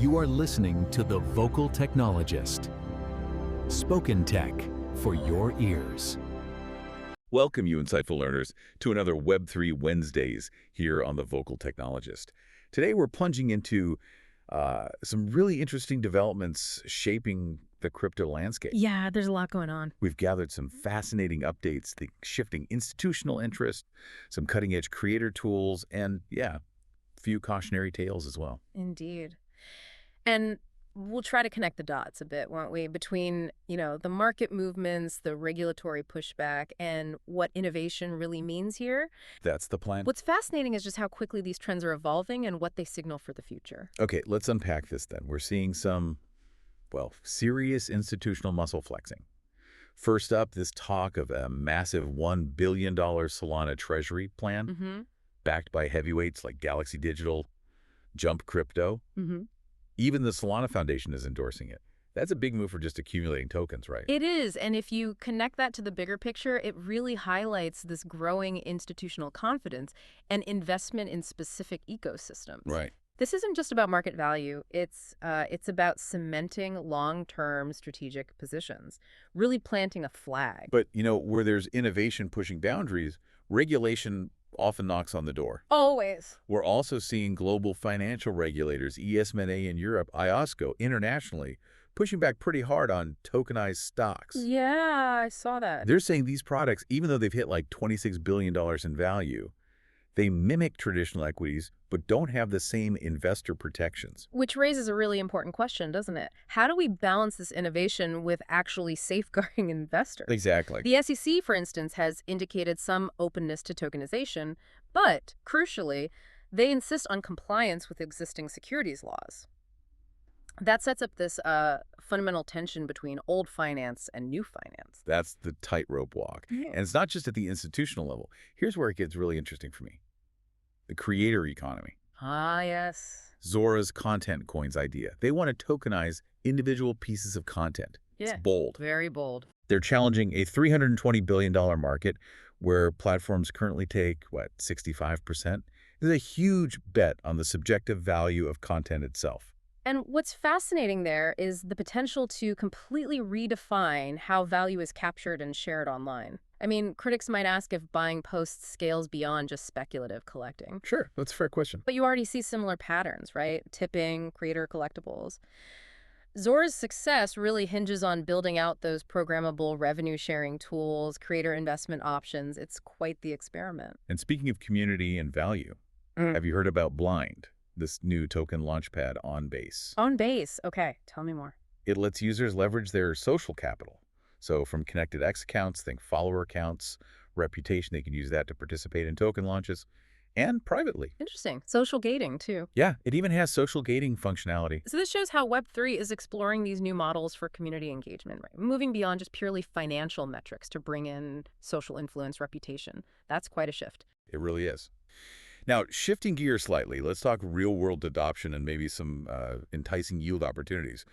You are listening to The Vocal Technologist. Spoken tech for your ears. Welcome, you insightful learners, to another Web3 Wednesdays here on The Vocal Technologist. Today we're plunging into some really interesting developments shaping the crypto landscape. Yeah, there's a lot going on. We've gathered some fascinating updates, the shifting institutional interest, some cutting-edge creator tools, and a few cautionary tales as well. Indeed. And we'll try to connect the dots a bit, won't we, between, the market movements, the regulatory pushback, and what innovation really means here. That's the plan. What's fascinating is just how quickly these trends are evolving and what they signal for the future. Okay, let's unpack this then. We're seeing some, serious institutional muscle flexing. First up, this talk of a massive $1 billion Solana Treasury plan, backed by heavyweights like Galaxy Digital, Jump Crypto. Even the Solana Foundation is endorsing it. That's a big move for just accumulating tokens, right? It is, and if you connect that to the bigger picture, it really highlights this growing institutional confidence and investment in specific ecosystems. Right. This isn't just about market value. It's about cementing long-term strategic positions, really planting a flag. But, where there's innovation pushing boundaries, regulation often knocks on the door. Always. We're also seeing global financial regulators, ESMA in Europe, IOSCO internationally, pushing back pretty hard on tokenized stocks. Yeah, I saw that. They're saying these products, even though they've hit like $26 billion in value, they mimic traditional equities, but don't have the same investor protections. Which raises a really important question, doesn't it? How do we balance this innovation with actually safeguarding investors? Exactly. The SEC, for instance, has indicated some openness to tokenization, but, crucially, they insist on compliance with existing securities laws. That sets up this fundamental tension between old finance and new finance. That's the tightrope walk. And it's not just at the institutional level. Here's where it gets really interesting for me. The creator economy. Ah, yes. Zora's content coins idea. They want to tokenize individual pieces of content. Yeah. It's bold. Very bold. They're challenging a $320 billion market where platforms currently take, 65%? There's a huge bet on the subjective value of content itself. And what's fascinating there is the potential to completely redefine how value is captured and shared online. I mean, critics might ask if buying posts scales beyond just speculative collecting. Sure, that's a fair question. But you already see similar patterns, right? Tipping, creator collectibles. Zora's success really hinges on building out those programmable revenue-sharing tools, creator investment options. It's quite the experiment. And speaking of community and value, have you heard about Blind? This new token launchpad on Base. On Base. Okay, tell me more. It lets users leverage their social capital. So from connected X accounts, think follower accounts, reputation, they can use that to participate in token launches, and privately. Interesting. Social gating, too. Yeah, it even has social gating functionality. So this shows how Web3 is exploring these new models for community engagement, right? Moving beyond just purely financial metrics to bring in social influence, reputation. That's quite a shift. It really is. Now, shifting gears slightly, let's talk real-world adoption and maybe some enticing yield opportunities.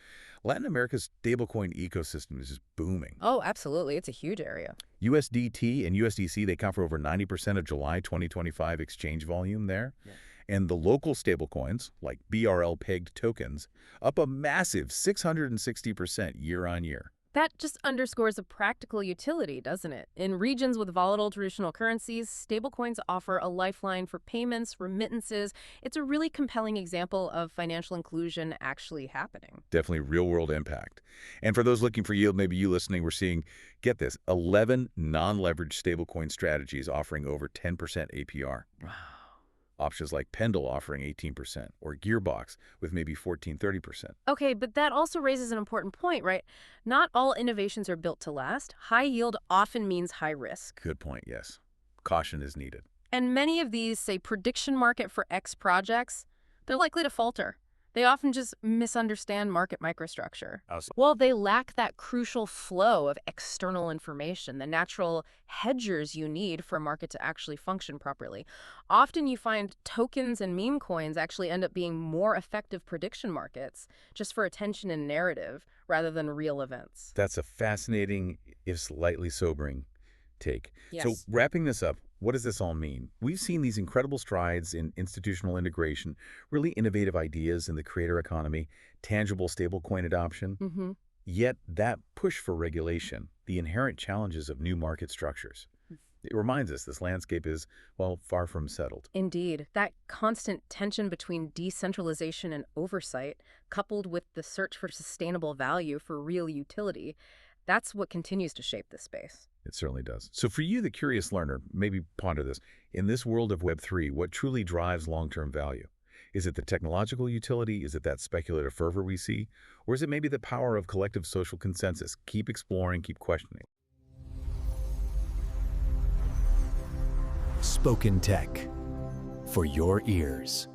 Latin America's stablecoin ecosystem is just booming. Oh, absolutely. It's a huge area. USDT and USDC, they account for over 90% of July 2025 exchange volume there. Yeah. And the local stablecoins, like BRL-pegged tokens, up a massive 660% year on year. That just underscores a practical utility, doesn't it? In regions with volatile traditional currencies, stablecoins offer a lifeline for payments, remittances. It's a really compelling example of financial inclusion actually happening. Definitely real-world impact. And for those looking for yield, maybe you listening, we're seeing, get this, 11 non-leveraged stablecoin strategies offering over 10% APR. Wow. Options like Pendle offering 18%, or Gearbox with maybe 14-30%. Okay, but that also raises an important point, right? Not all innovations are built to last. High yield often means high risk. Good point, yes. Caution is needed. And many of these, say, prediction market for X projects, they're likely to falter. They often just misunderstand market microstructure. Well, they lack that crucial flow of external information, the natural hedgers you need for a market to actually function properly. Often you find tokens and meme coins actually end up being more effective prediction markets just for attention and narrative rather than real events. That's a fascinating, if slightly sobering, take. Yes. So wrapping this up, what does this all mean? We've seen these incredible strides in institutional integration, really innovative ideas in the creator economy, tangible stablecoin adoption. Mm-hmm. Yet that push for regulation, the inherent challenges of new market structures. It reminds us this landscape is, well, far from settled. Indeed. That constant tension between decentralization and oversight, coupled with the search for sustainable value for real utility, that's what continues to shape this space. It certainly does. So for you, the curious learner, maybe ponder this. In this world of Web3, what truly drives long-term value? Is it the technological utility? Is it that speculative fervor we see? Or is it maybe the power of collective social consensus? Keep exploring, keep questioning. Spoken Tech for your ears.